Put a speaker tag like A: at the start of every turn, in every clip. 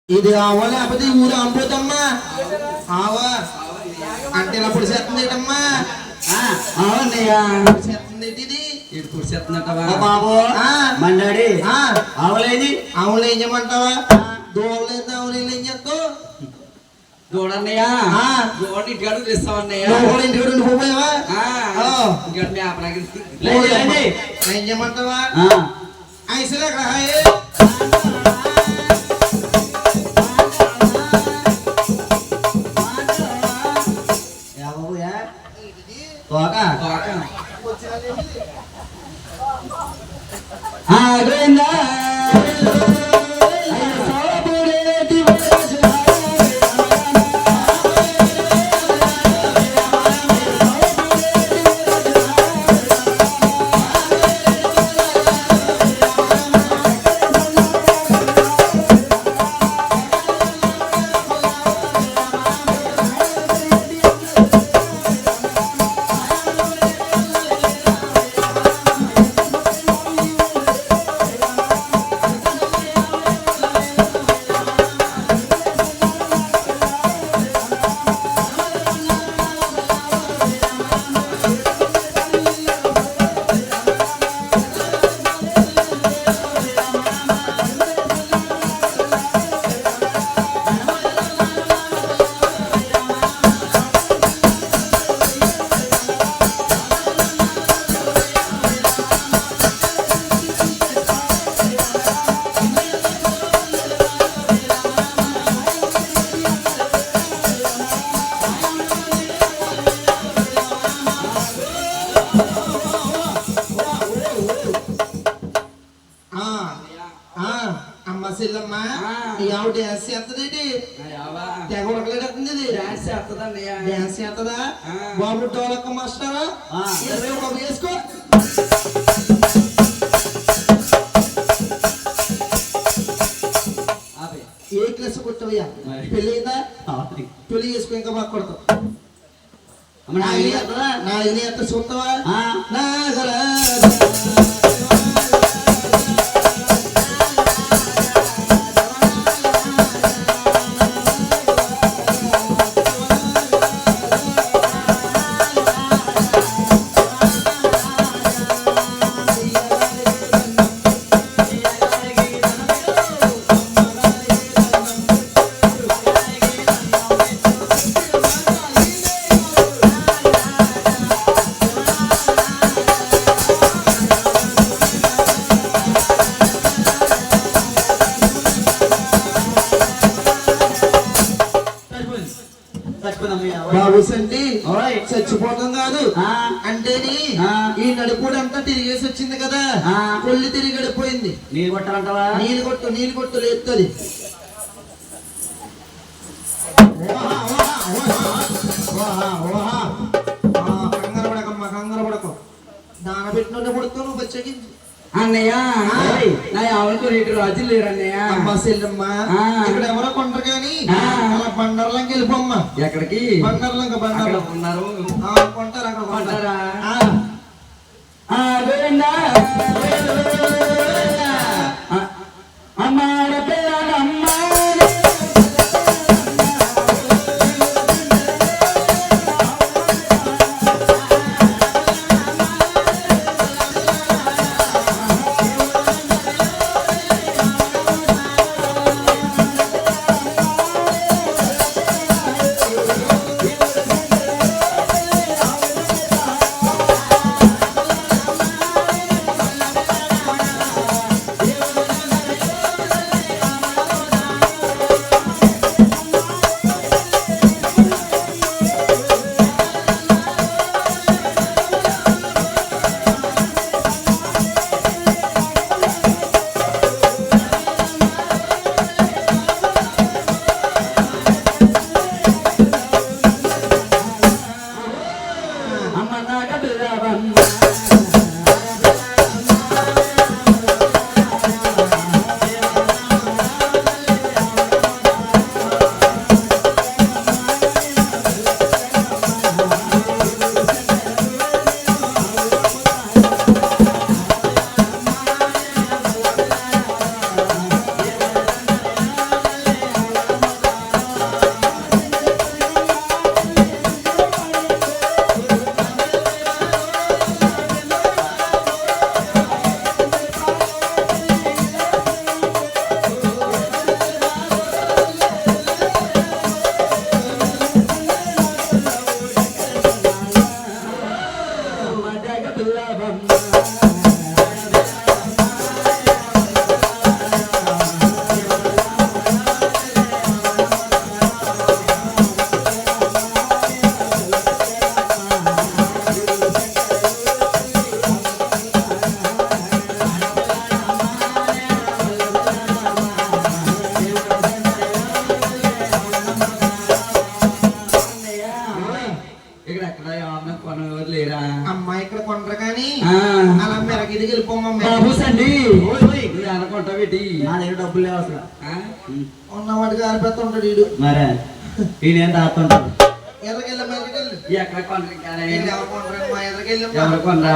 A: ఇది ఆవా లేకపోతే ఈ ఊరు అమ్ముతామ్మా ఆవా అంటే ఇలా పొడిసేస్తుంది ఏంటమ్మా
B: బాబు మండాడి ఆవులేది
A: ఆవులు ఏం చేయమంటావా దూడలేదు ఆవులు ఏం చేస్తావు
B: దూడన్నయ్యా దూడ ఇంటికాడు తెస్తావన్నయ్యా
A: ఇంటికాడు ఉండిపోయావా ఏం చేయమంటావా ఐసలే అక్కడ అమ్మ సెల్లమ్మ ఆవిడ డ్యాన్స్ చేస్తుందేంటి తెగ ఉడకలేదండి డ్యాన్స్ చేస్తుందా బాబు డోలక్క మాస్టరా బాబు వేసుకో ఏ క్లాస్ కొట్టవయ్యా పెళ్ళి అయిందా పెళ్లి చేసుకో ఇంకా బాగా కొడతావు నా ఎంత చూస్తావా నాగరా బాబు సంటి చచ్చిపోతాం కాదు అంటేని ఈ నడుపుడంతా తిరిగేసి వచ్చింది కదా కొల్లి తిరిగి గడిపోయింది
B: నీళ్ళు కొట్టాలంటావా
A: నీళ్ళు కొట్టు లేస్తుంది కంగారు పడకు దాన పెట్టిన పుడుతావు బచ్చకి
B: అన్నయ్య నా ఆవులతో రేటు రాజులు లేరు అన్నయ్య
A: అమ్మ సెల్లమ్మ ఇక్కడ ఎవరో కొంటారు కానీ అలా బండార్లంకి వెళ్ళిపోమ్మా
B: ఎక్కడికి
A: బండార్లంక బండారు
B: ఉన్నారు
A: కొంటారు అక్కడ
B: కొంటారా అమ్మ పెట్టి
C: నా దగ్గర డబ్బులు లేవు అసలు.
A: ఉన్నవాడికి ఆరిపోతుంటాడు వీడు.
C: మరే ఈయనేం తాగుతుంటాడు.
A: ఎర్రకెళ్ళి మెల్లకెళ్ళి
B: ఎక్కడ కొనరా
A: ఎవరు కొంటారు? మా ఎర్రకెళ్ళి
B: ఎవరు కొనరా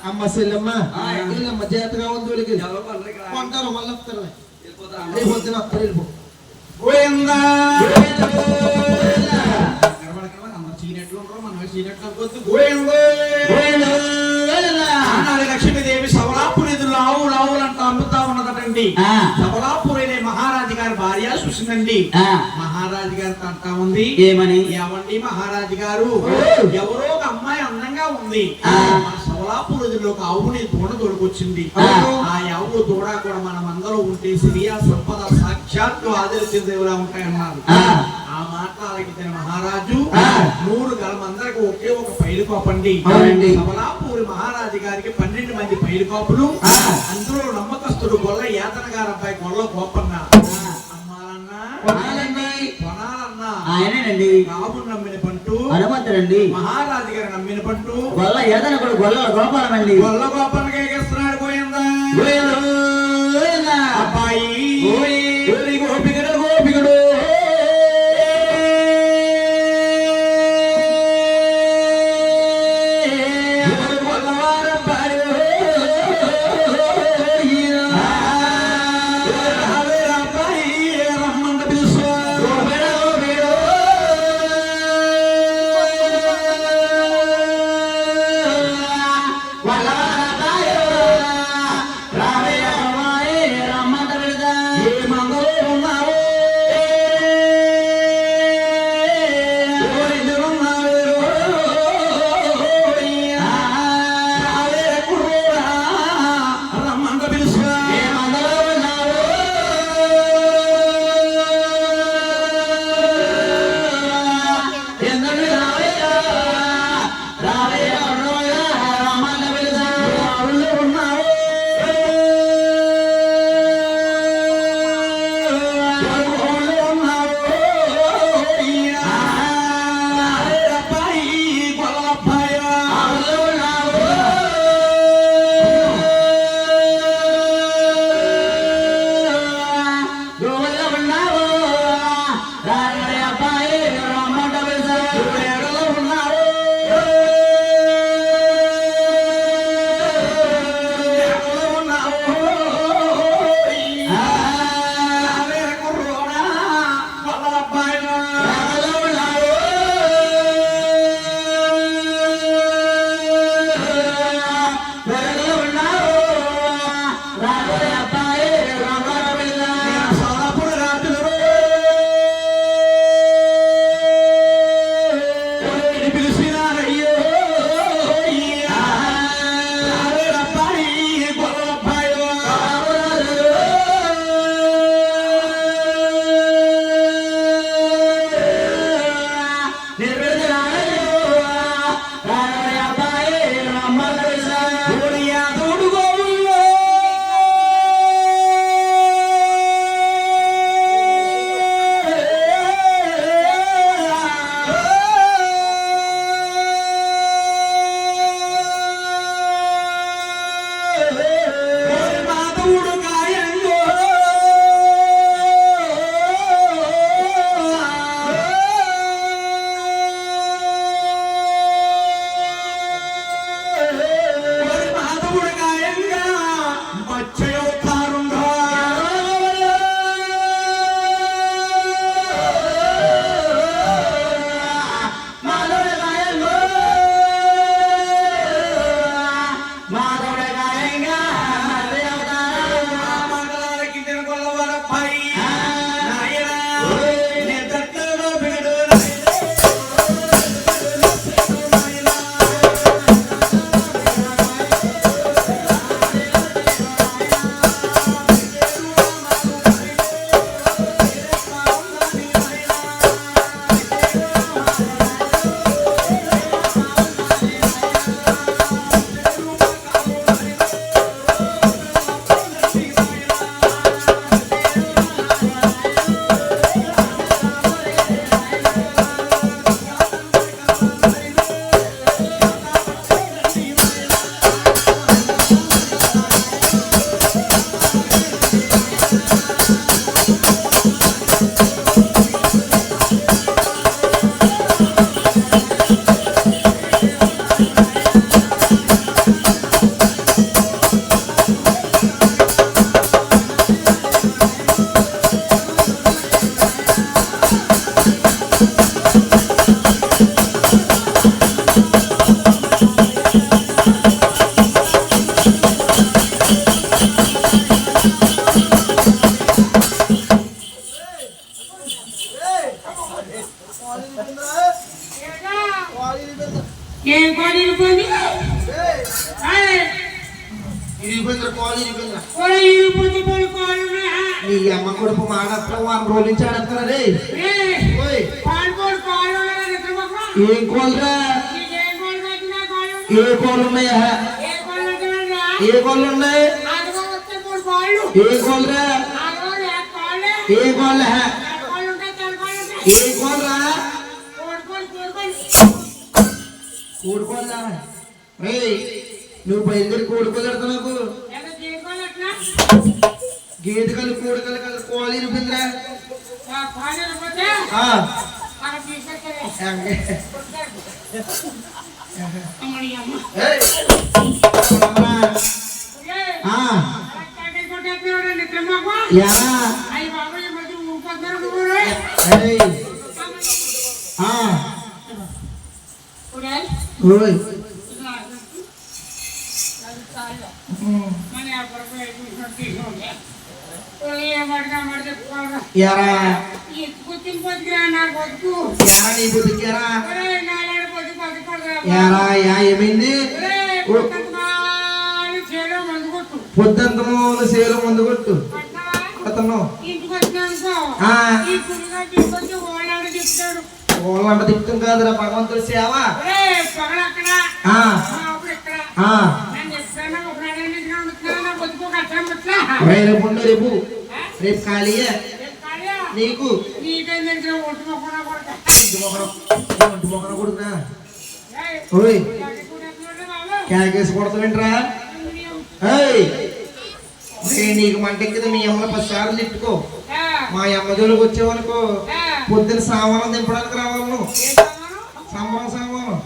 A: అమ్మ సెల్లమ్మ వీళ్ళమ్మ జాతగా ఉంది వీళ్ళకి.
B: ఎవరు కొనరా ఇక్కడ?
A: కొంటారు మళ్ళీ వస్తారు.
B: వెళ్ళిపోతా
A: రేపు పొద్దున వస్తారు వెళ్ళిపో.
B: గోవిందా చీనట్లు ఉంటారు మన చీనట్లు వద్దు. గోవిందో లక్ష్మీదేవి సవలాపురి లావు లావులు అంట అమ్ముతా ఉన్నదటండి. సవలాపురి అనే మహారాజు గారి భార్య చూసిందండి. మహారాజు గారితో అంటా ఉంది,
C: ఏమని?
B: ఏమండి మహారాజు గారు, ఎవరో ఒక అమ్మాయి అందంగా ఉంది. మన సవలాపురిలో ఒక ఆవుని దూడ దొరికొచ్చింది. ఆ ఆవు దూడ కూడా మనం అందరూ ఉంటే సిరియా సంపద సాక్షాత్తు ఆదరించిన దేవులా ఉంటాయన్నారు. ఆ మాట్లాడితే మహారాజు 100 గలమందరికి ఒకే ఒక పైలు కోపండి. సవలాపూరి మహారాజు గారికి 12 మంది పైలు కోపులు. అందులో నమ్మకస్తుడు గొల్ల యాతన గారు అబ్బాయి గొల్ల గోపన్న. అమ్మాలన్నా కొనాలన్నా
C: ఆయనేనండి.
B: రాబు నమ్మిన పంటు
C: హనుమంతుడండి.
B: మహారాజు గారు నమ్మిన పంటు
C: గొల్ల ఏదైనా కూడా గొల్ల గోపాలమండి.
B: గొల్ల గోపన్నగా ఎగేస్తున్నాడు. పోయిందా అబ్బాయి గోపికడు గోపికడు ఏ మందలో ఉన్నా
D: ఏం కోడి ఇరిపోయింది
A: ఇరిగిపోయిందిరా కాలు ఇరిగిపోయిందిరా
D: ఇరిపోతే కోళ్ళు
A: నీ అమ్మ కొడుకు మాడప్పుడు 1 రోజుల నుంచి ఆడుతున్నా రే ఓయ్
D: పాడుకోడు కోళ్ళు
A: ఏం కోళ్ళరా
D: ఏం కోళ్ళు కట్టినా కోళ్ళు
A: ఏ కోళ్ళు ఉన్నాయా
D: ఏ కోళ్ళు కట్టినా
A: ఏ కోళ్ళు ఉన్నాయి
D: అదిగో వస్తే 3 కోళ్ళు
A: ఏ కోళ్ళరా
D: అదిగో కోళ్ళే
A: ఏ కోళ్ళ
D: కోళ్ళు ఉంటాయి కోళ్ళు ఉంటాయి
A: ఏ కోళ్ళరా కోడుకోళ్ళ రే నువ్వు బయలుదేరి కోడుకోలేడు నాకు గేదె కలు కోడుకలు కలు కోళ్ళు ఇరిపోయిందిరా ఏమైంది పొద్దంతము సేలు ముందు కొట్టు అతను ఓళ్ళంట తిప్పుతాం కాదురా భగవంతుడి సేవ రేపు ఉండు రేపు రేపు ఖాళీయే నీకు ఒంటి మొక్కన కొడుకునా ఓయ్ క్యాకేసి కొడతావేంట్రా నీకు మంటెక్కితే మీ అమ్మలో 10 సార్లు తిట్టుకో మా అమ్మ జోలికి వచ్చేవనుకో పొద్దున సామానం దింపడానికి రావాలి నువ్వు సామానం సామానం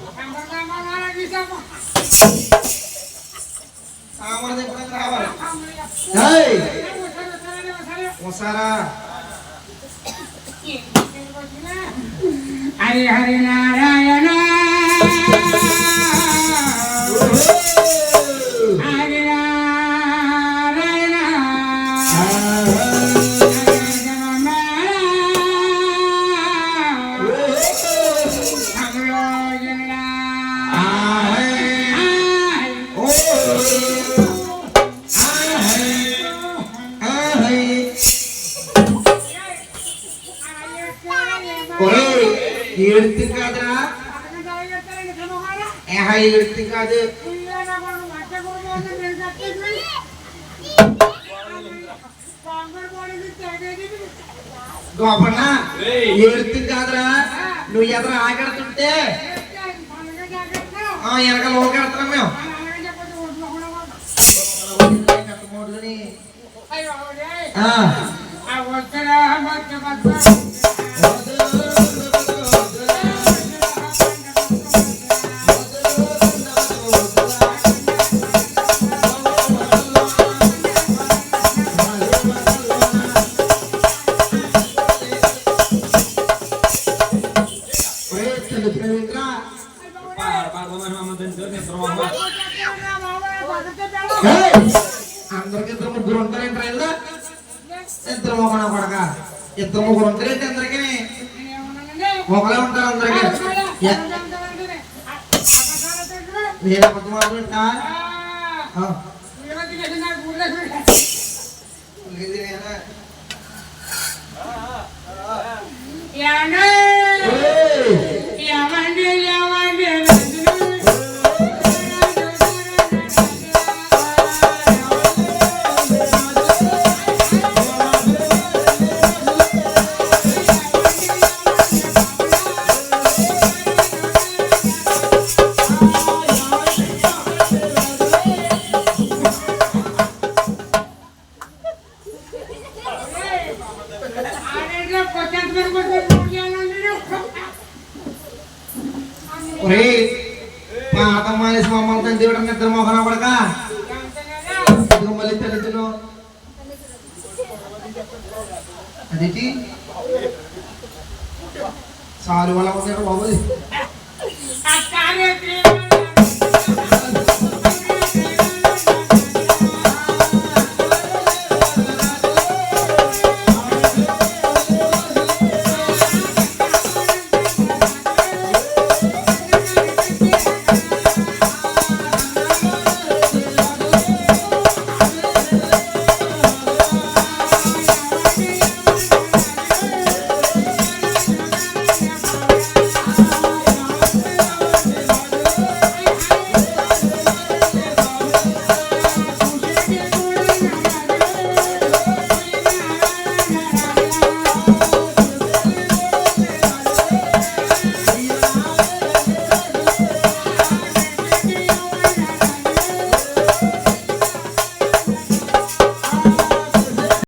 A: దింపడానికి రావాలి ఒకసారా
D: హరి హరి నారాయణ హరి నారాయణ
A: ఏడుతు కాదురా ఏడుతు కాదు గోపన్న ఏడుతు కాదురా నువ్వు ఎదురు ఆగడుతుంటే వెనక లోకెడతాం మేము అందరికి 2 ముగ్గురు ఉంటారేంట్రా ఇలా 2 మొగన పడక 2 ముగ్గురు ఉంటారేంటి అందరికి ఒకలే ఉంటారు అందరికి నేను అబద్ధం ఆడుకుంటా పాత మానేసి మమ్మల్ని తండ్రి 2 మొగన పడక మళ్ళీ తల్లిదండ్రులు అదేంటి సారు వాళ్ళ ఉన్నాడు బాబు